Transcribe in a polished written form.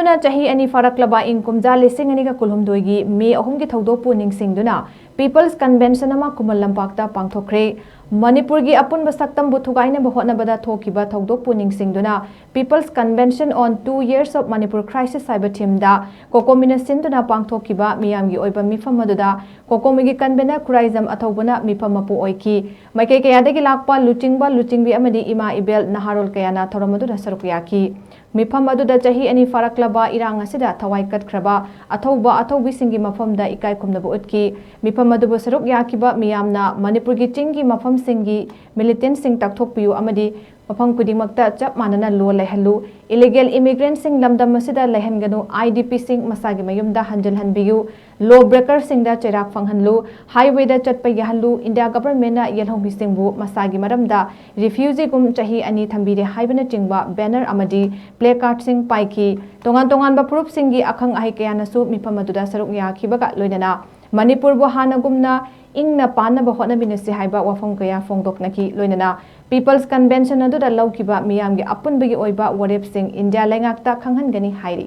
ꯂꯣꯏꯁꯤꯟꯗꯨꯅ ꯆꯍꯤ ani ꯐꯥꯔꯛꯂꯕ ꯏꯪ ꯀꯨꯝꯖꯥ ꯂꯤꯁꯤꯡ ꯑꯅꯤꯒ ꯀꯨꯟꯍꯨꯝꯗꯣꯏꯒꯤ ꯃꯦ 3ꯒꯤ ꯊꯧꯗꯣꯛꯄꯨ ꯅꯤꯡꯁꯤꯡꯗꯨꯅ ꯄꯤꯄꯜꯁ ꯀꯟꯚꯦꯟꯁꯟ ꯑꯃ ꯈꯨꯃꯟ ꯂꯝꯄꯥꯛꯇ ꯄꯥꯡꯊꯣꯛꯈ꯭ꯔꯦ। ꯃꯅꯤꯄꯨꯔꯒꯤ ꯑꯄꯨꯟꯕ ꯁꯛꯇꯝꯕꯨ ꯊꯨꯒꯥꯏꯅꯕ ꯍꯣꯠꯅꯕꯗ ꯊꯣꯛꯈꯤꯕ ꯊꯧꯗꯣꯛꯄꯨ ꯅꯤꯡꯁꯤꯡꯗꯨꯅ people's convention on 2 years of Manipur crisis ꯍꯥꯏꯕ ꯊꯤꯝꯗ COCOMIꯅ ꯁꯤꯟꯗꯨꯅ ꯄꯥꯡꯊꯣꯛꯈꯤꯕ ꯃꯤꯌꯥꯝꯒꯤ ꯑꯣꯏꯕ ꯃꯤꯐꯝ ꯑꯗꯨꯗ COCOMIꯒꯤ ꯀꯟꯚꯦꯅꯔ ꯈꯨꯔꯥꯏꯖꯝ ꯑꯊꯧꯕꯅ ꯃꯤꯐꯝ ꯃꯄꯨ ꯑꯣꯏꯈꯤ। ꯃꯥꯏꯀꯩ ꯀꯌꯥꯗꯒꯤ ꯂꯥꯛꯄ ꯂꯨꯆꯤꯡꯕ ꯂꯨꯆꯤꯡꯕꯤ ꯑꯃꯗꯤ ꯏꯃꯥ ꯏꯕꯦꯜ ꯅꯍꯥꯔꯣꯜ ꯀꯌꯥꯅ ꯊꯧꯔꯝ ꯑꯗꯨꯗ ꯁꯔꯨꯛ ꯌꯥꯈꯤ। ꯃꯤꯐꯝ ꯑꯗꯨꯗ ꯆꯍꯤ ani ꯐꯥꯔꯛꯂꯕ ꯏꯔꯥꯡ ꯑꯁꯤꯗ ꯊꯋꯥꯏ ꯀꯠꯈ꯭ꯔꯕ ꯑꯊꯧꯕ ꯑꯊꯧꯕꯤꯁꯤꯡꯒꯤ ꯃꯐꯝꯗ ꯏꯀꯥꯏ ꯈꯨꯝꯅꯕ ꯎꯠꯈꯤ। ꯃꯤꯐꯝ ꯑꯗꯨꯕꯨ ꯁꯔꯨꯛ ꯌꯥꯈꯤꯕ ꯃꯤꯌꯥꯝꯅ ꯃꯅꯤꯄꯨꯔꯒꯤ ꯆꯤꯡꯒꯤ ꯃꯐꯝꯁꯤꯡꯒꯤ ꯃꯤꯂꯤꯇꯦꯟꯠꯁꯤꯡ ꯇꯥꯛꯊꯣꯛꯄꯤꯌꯨ ꯑꯃꯗꯤ ꯃꯐꯝ ꯈꯨꯗꯤꯡꯃꯛꯇ ꯆꯞ ꯃꯥꯟꯅꯅ ꯂꯣ ꯂꯩꯍꯜꯂꯨ, ꯏꯂꯤꯒꯦꯜ ꯏꯃꯤꯒ꯭ꯔꯦꯟꯠꯁꯤꯡ ꯂꯝꯗꯝ ꯑꯁꯤꯗ ꯂꯩꯍꯟꯒꯅꯨ, IDPꯁꯤꯡ ꯃꯁꯥꯒꯤ ꯃꯌꯨꯝꯗ ꯍꯟꯖꯤꯜꯍꯟꯕꯤꯌꯨ, ꯂꯣ ꯕ꯭ꯔꯦꯀꯔꯁꯤꯡꯗ ꯆꯩꯔꯥꯛ ꯐꯪꯍꯜꯂꯨ, ꯍꯥꯏꯋꯦꯗ ꯆꯠꯄ ꯌꯥꯍꯜꯂꯨ, ꯏꯟꯗꯤꯌꯥ ꯒꯚꯔꯟꯃꯦꯟꯠꯅ ꯌꯦꯜꯍꯧꯃꯤꯁꯤꯡꯕꯨ ꯃꯁꯥꯒꯤ ꯃꯔꯝꯗ ꯔꯤꯐ꯭ꯌꯨꯖꯤꯒꯨꯝ ꯆꯍꯤ 2 ꯊꯝꯕꯤꯔꯦ ꯍꯥꯏꯕꯅꯆꯤꯡꯕ ꯕꯦꯅꯔ ꯑꯃꯗꯤ ꯄ꯭ꯂꯦꯀꯥꯔꯠꯁꯤꯡ ꯄꯥꯏꯈꯤ। ꯇꯣꯉꯥꯟ-ꯇꯣꯉꯥꯟꯕ ꯐꯨꯔꯨꯞꯁꯤꯡꯒꯤ ꯑꯈꯪ ꯑꯍꯩ ꯀꯌꯥꯅꯁꯨ ꯃꯤꯐꯝ ꯑꯗꯨꯗ ꯁꯔꯨꯛ ꯌꯥꯈꯤꯕꯒ ꯂꯣꯏꯅꯅ ꯃꯅꯤꯄꯨꯔꯕꯨ ꯍꯥꯟꯅꯒꯨꯝꯅ ꯏꯪꯅ ꯄꯥꯟꯅꯕ ꯍꯣꯠꯅꯃꯤꯟꯅꯁꯤ ꯍꯥꯏꯕ ꯋꯥꯐꯝ ꯀꯌꯥ ꯐꯣꯡꯗꯣꯛꯅꯈꯤ। ꯂꯣꯏꯅꯅ ꯄꯤꯄꯜꯁ ꯀꯟꯚꯦꯟꯁꯟ ꯑꯗꯨꯗ ꯂꯧꯈꯤꯕ ꯃꯤꯌꯥꯝꯒꯤ ꯑꯄꯨꯟꯕꯒꯤ ꯑꯣꯏꯕ ꯋꯥꯔꯦꯞꯁꯤꯡ ꯏꯟꯗꯤꯌꯥ ꯂꯩꯉꯥꯛꯇ ꯈꯪꯍꯟꯒꯅꯤ ꯍꯥꯏꯔꯤ꯫